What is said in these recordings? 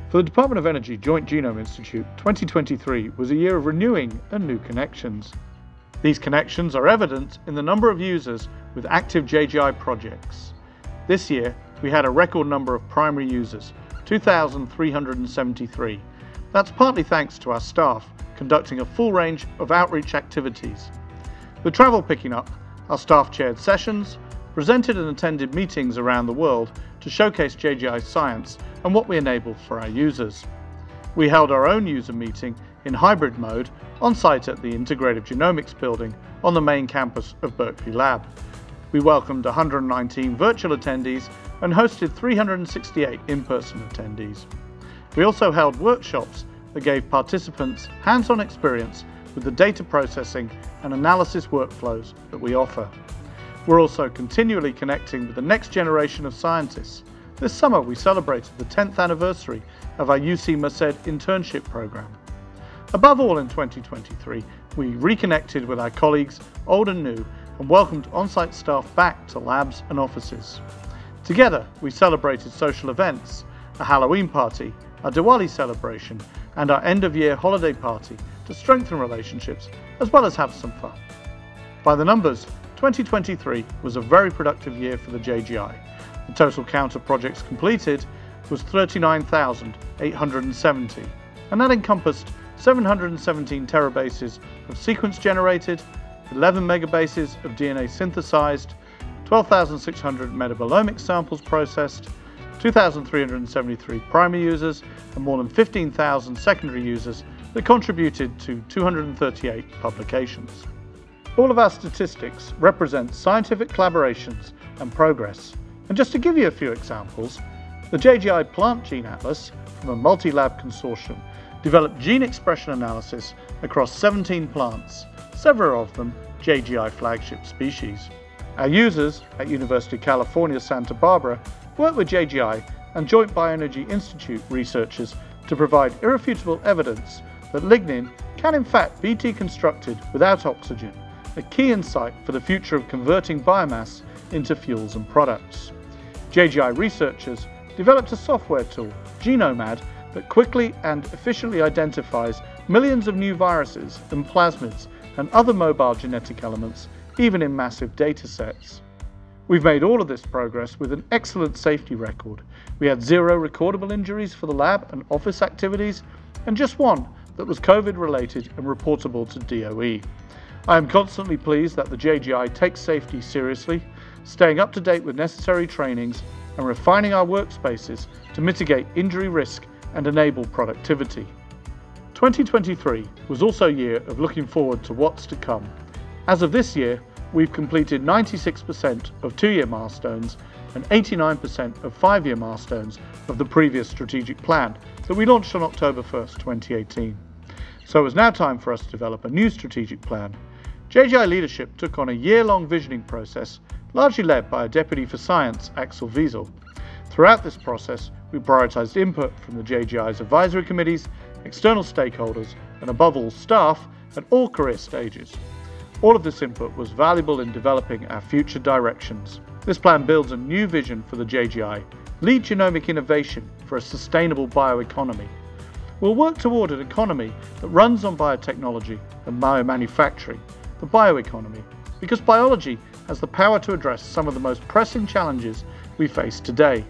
For the Department of Energy Joint Genome Institute, 2023 was a year of renewing and new connections. These connections are evident in the number of users with active JGI projects. This year, we had a record number of primary users, 2,373. That's partly thanks to our staff conducting a full range of outreach activities. With travel picking up, our staff chaired sessions, presented and attended meetings around the world to showcase JGI science and what we enable for our users. We held our own user meeting in hybrid mode on-site at the Integrative Genomics building on the main campus of Berkeley Lab. We welcomed 119 virtual attendees and hosted 368 in-person attendees. We also held workshops that gave participants hands-on experience with the data processing and analysis workflows that we offer. We're also continually connecting with the next generation of scientists. This summer we celebrated the 10th anniversary of our UC Merced internship program. Above all, in 2023, we reconnected with our colleagues, old and new, and welcomed on-site staff back to labs and offices. Together, we celebrated social events, a Halloween party, a Diwali celebration, and our end-of-year holiday party to strengthen relationships as well as have some fun. By the numbers, 2023 was a very productive year for the JGI. The total count of projects completed was 39,870, and that encompassed 717 terabases of sequence generated, 11 megabases of DNA synthesized, 12,600 metabolomic samples processed, 2,373 primary users, and more than 15,000 secondary users that contributed to 238 publications. All of our statistics represent scientific collaborations and progress. And just to give you a few examples, the JGI Plant Gene Atlas from a multi-lab consortium developed gene expression analysis across 17 plants, several of them JGI flagship species. Our users at University of California, Santa Barbara work with JGI and Joint Bioenergy Institute researchers to provide irrefutable evidence that lignin can in fact be deconstructed without oxygen, a key insight for the future of converting biomass into fuels and products. JGI researchers developed a software tool, Genome, that quickly and efficiently identifies millions of new viruses and plasmids and other mobile genetic elements, even in massive data sets. We've made all of this progress with an excellent safety record. We had 0 recordable injuries for the lab and office activities, and just one that was COVID-related and reportable to DOE. I am constantly pleased that the JGI takes safety seriously, staying up to date with necessary trainings and refining our workspaces to mitigate injury risk and enable productivity. 2023 was also a year of looking forward to what's to come. As of this year, we've completed 96% of 2-year milestones and 89% of 5-year milestones of the previous strategic plan that we launched on October 1st, 2018. So it was now time for us to develop a new strategic plan. JGI leadership took on a year-long visioning process, largely led by a Deputy for Science, Axel Wiesel. Throughout this process, we prioritised input from the JGI's advisory committees, external stakeholders, and above all, staff at all career stages. All of this input was valuable in developing our future directions. This plan builds a new vision for the JGI, lead genomic innovation for a sustainable bioeconomy. We'll work toward an economy that runs on biotechnology and biomanufacturing, the bioeconomy, because biology has the power to address some of the most pressing challenges we face today.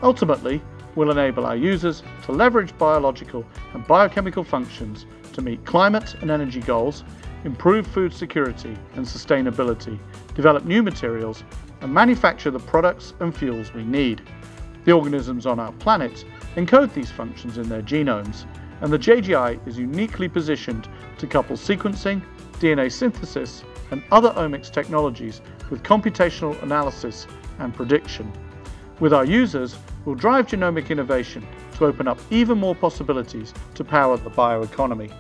Ultimately, we'll enable our users to leverage biological and biochemical functions to meet climate and energy goals, improve food security and sustainability, develop new materials, and manufacture the products and fuels we need. The organisms on our planet encode these functions in their genomes, and the JGI is uniquely positioned to couple sequencing, DNA synthesis, and other omics technologies with computational analysis and prediction. With our users, we'll drive genomic innovation to open up even more possibilities to power the bioeconomy.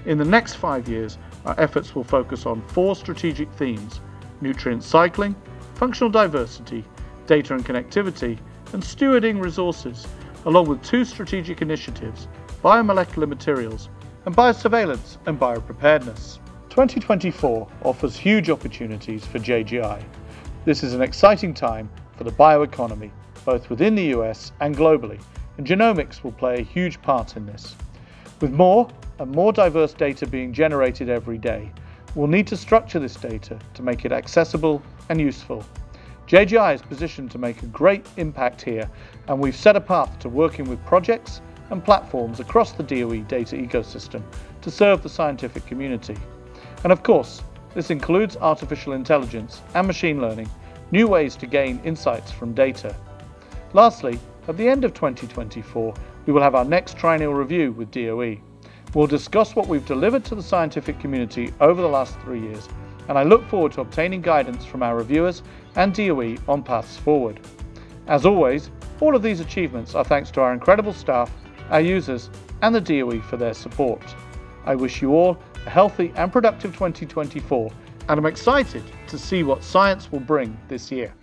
In the next 5 years, our efforts will focus on 4 strategic themes: nutrient cycling, functional diversity, data and connectivity, and stewarding resources, along with 2 strategic initiatives, biomolecular materials, and biosurveillance and biopreparedness. 2024 offers huge opportunities for JGI. This is an exciting time for the bioeconomy, both within the US and globally, and genomics will play a huge part in this. With more and more diverse data being generated every day, we'll need to structure this data to make it accessible and useful. JGI is positioned to make a great impact here, and we've set a path to working with projects and platforms across the DOE data ecosystem to serve the scientific community. And of course, this includes artificial intelligence and machine learning, new ways to gain insights from data. Lastly, at the end of 2024, we will have our next triennial review with DOE. We'll discuss what we've delivered to the scientific community over the last 3 years, and I look forward to obtaining guidance from our reviewers and DOE on paths forward. As always, all of these achievements are thanks to our incredible staff, our users, and the DOE for their support. I wish you all a healthy and productive 2024, and I'm excited to see what science will bring this year.